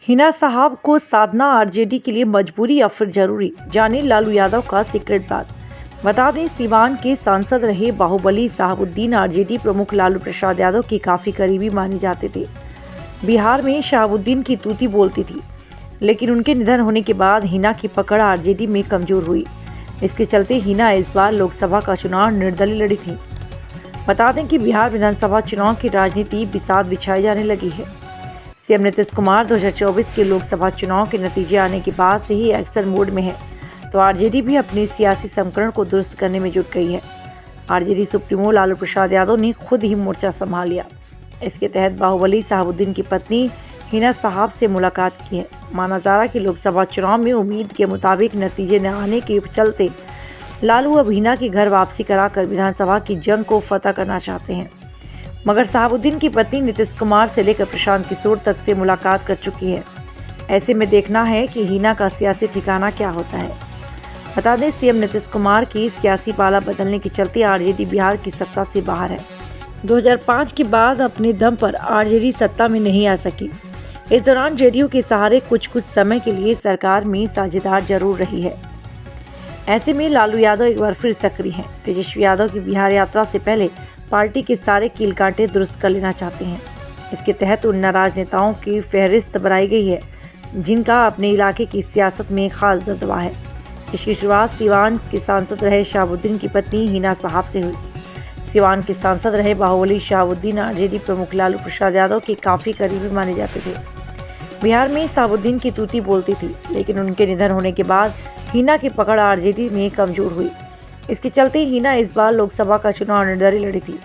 हिना साहब को साधना आरजेडी के लिए मजबूरी या फिर जरूरी, जाने लालू यादव का सीक्रेट बात। बता दें, सीवान के सांसद रहे बाहुबली शहाबुद्दीन आरजेडी प्रमुख लालू प्रसाद यादव के काफी करीबी माने जाते थे। बिहार में शहाबुद्दीन की तूती बोलती थी, लेकिन उनके निधन होने के बाद हिना की पकड़ आरजेडी में कमजोर हुई। इसके चलते हिना इस बार लोकसभा का चुनाव निर्दलीय लड़ी थी। बता दें कि बिहार विधानसभा चुनाव की राजनीति बिसात बिछाई जाने लगी है। सीएम नीतीश कुमार 2024 के लोकसभा चुनाव के नतीजे आने के बाद से ही एक्शन मोड में है, तो आरजेडी भी अपने सियासी समीकरण को दुरुस्त करने में जुट गई है। आरजेडी सुप्रीमो लालू प्रसाद यादव ने खुद ही मोर्चा संभाल लिया। इसके तहत बाहुबली शहाबुद्दीन की पत्नी हिना साहब से मुलाकात की है। माना जा रहा है कि लोकसभा चुनाव में उम्मीद के मुताबिक नतीजे न आने के चलते लालू अब हिना की घर वापसी कराकर विधानसभा की जंग को फतह करना चाहते हैं। मगर शहाबुद्दीन की पत्नी नीतीश कुमार से लेकर प्रशांत किशोर तक से मुलाकात कर चुकी है। ऐसे में देखना है कि हिना का सियासी ठिकाना क्या होता है। बता दें, सीएम नीतीश कुमार की सियासी पाला बदलने के चलते आरजेडी बिहार की सत्ता से बाहर है। 2005 के बाद अपने दम पर आरजेडी सत्ता में नहीं आ सकी। इस दौरान जेडीयू के सहारे कुछ समय के लिए सरकार में साझेदार जरूर रही है। ऐसे में लालू यादव एक बार फिर सक्रिय हैं। तेजस्वी यादव की बिहार यात्रा से पहले पार्टी के सारे कील कांटे दुरुस्त कर लेना चाहते हैं। इसके तहत उन नाराज नेताओं की फहरिस्त बनाई गई है जिनका अपने इलाके की सियासत में खास दबदबा है। इसकी शुरुआत सीवान के सांसद रहे शहाबुद्दीन की पत्नी हिना साहब से हुई। सीवान के सांसद रहे बाहुबली शहाबुद्दीन आरजेडी प्रमुख लालू प्रसाद यादव के काफी करीबी माने जाते थे। बिहार में शहाबुद्दीन की तूती बोलती थी, लेकिन उनके निधन होने के बाद हिना की पकड़ आरजेडी में कमजोर हुई। इसके चलते हिना इस बार लोकसभा का चुनाव निर्दलीय लड़ी थी।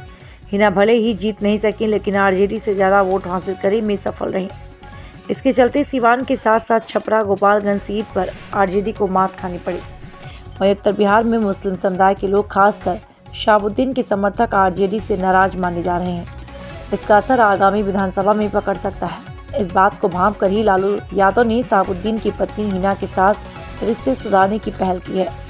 हिना भले ही जीत नहीं सकी, लेकिन आरजेडी से ज़्यादा वोट हासिल करने में सफल रही। इसके चलते सीवान के साथ साथ छपरा गोपालगंज सीट पर आरजेडी को मात खानी पड़ी। वहीं उत्तर बिहार में मुस्लिम समुदाय के लोग खासकर शहाबुद्दीन के समर्थक आरजेडी से नाराज माने जा रहे हैं। इसका असर आगामी विधानसभा में पकड़ सकता है। इस बात को भांप कर ही लालू यादव ने शहाबुद्दीन की पत्नी हिना के साथ रिश्ते सुधारने की पहल की है।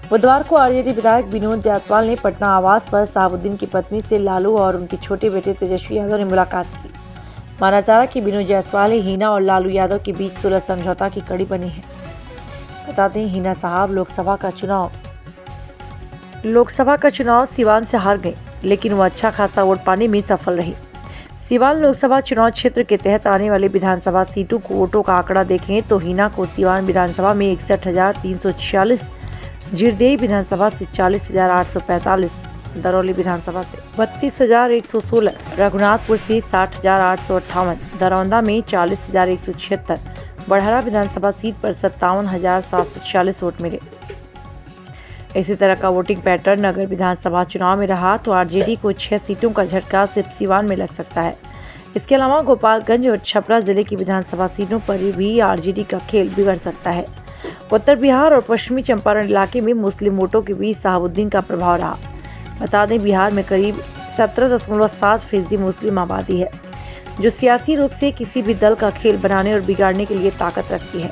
बुधवार को आरजेडी विधायक विनोद जायसवाल ने पटना आवास पर शहाबुद्दीन की पत्नी से लालू और उनके छोटे बेटे तेजस्वी यादव ने मुलाकात की। माना जा रहा है कि विनोद जायसवाल हिना और लालू यादव के बीच सुलह समझौता की कड़ी बनी है। बता दें, हिना साहब लोकसभा का चुनाव सीवान से हार गए, लेकिन वो अच्छा खासा वोट पाने में सफल रही। सीवान लोकसभा चुनाव क्षेत्र के तहत आने वाले विधानसभा सीटों को वोटों का आंकड़ा देखें तो हिना को सीवान विधानसभा में 61,346, जीरदेई विधानसभा से 40,845, दरौली विधानसभा से 32,116, रघुनाथपुर से 60,858, दरौंदा में 40,176, बढ़हरा विधानसभा सीट पर 57,746 वोट मिले। इसी तरह का वोटिंग पैटर्न अगर विधानसभा चुनाव में रहा तो आरजेडी को 6 सीटों का झटका सिर्फ सीवान में लग सकता है। इसके अलावा गोपालगंज और छपरा जिले की विधानसभा सीटों पर भी आरजेडी का खेल बिगड़ सकता है। उत्तर बिहार और पश्चिमी चंपारण इलाके में मुस्लिम वोटों के बीच शहाबुद्दीन का प्रभाव रहा। बता दें, बिहार में करीब 17.7% मुस्लिम आबादी है, जो सियासी रूप से किसी भी दल का खेल बनाने और बिगाड़ने के लिए ताकत रखती है।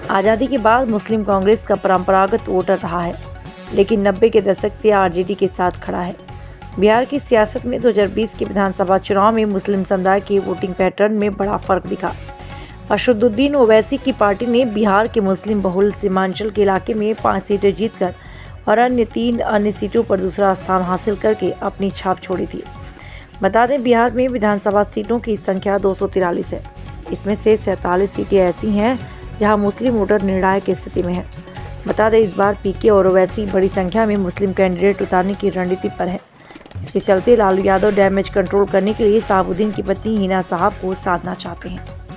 आज़ादी के बाद मुस्लिम कांग्रेस का परंपरागत वोटर रहा है, लेकिन 90 के दशक से आरजेडी के साथ खड़ा है। बिहार की सियासत में 2020 के विधानसभा चुनाव में मुस्लिम समुदाय के वोटिंग पैटर्न में बड़ा फर्क दिखा। असदुद्दीन ओवैसी की पार्टी ने बिहार के मुस्लिम बहुल सीमांचल के इलाके में 5 सीटें जीतकर और 3 अन्य सीटों पर दूसरा स्थान हासिल करके अपनी छाप छोड़ी थी। बता दें, बिहार में विधानसभा सीटों की संख्या 243 है। इसमें से 47 सीटें ऐसी हैं जहां मुस्लिम वोटर निर्णायक की स्थिति में है। बता दें, इस बार पीके और ओवैसी बड़ी संख्या में मुस्लिम कैंडिडेट उतारने की रणनीति पर है। इसके चलते लालू यादव डैमेज कंट्रोल करने के लिए शहाबुद्दीन की पत्नी हिना साहब को साधना चाहते हैं।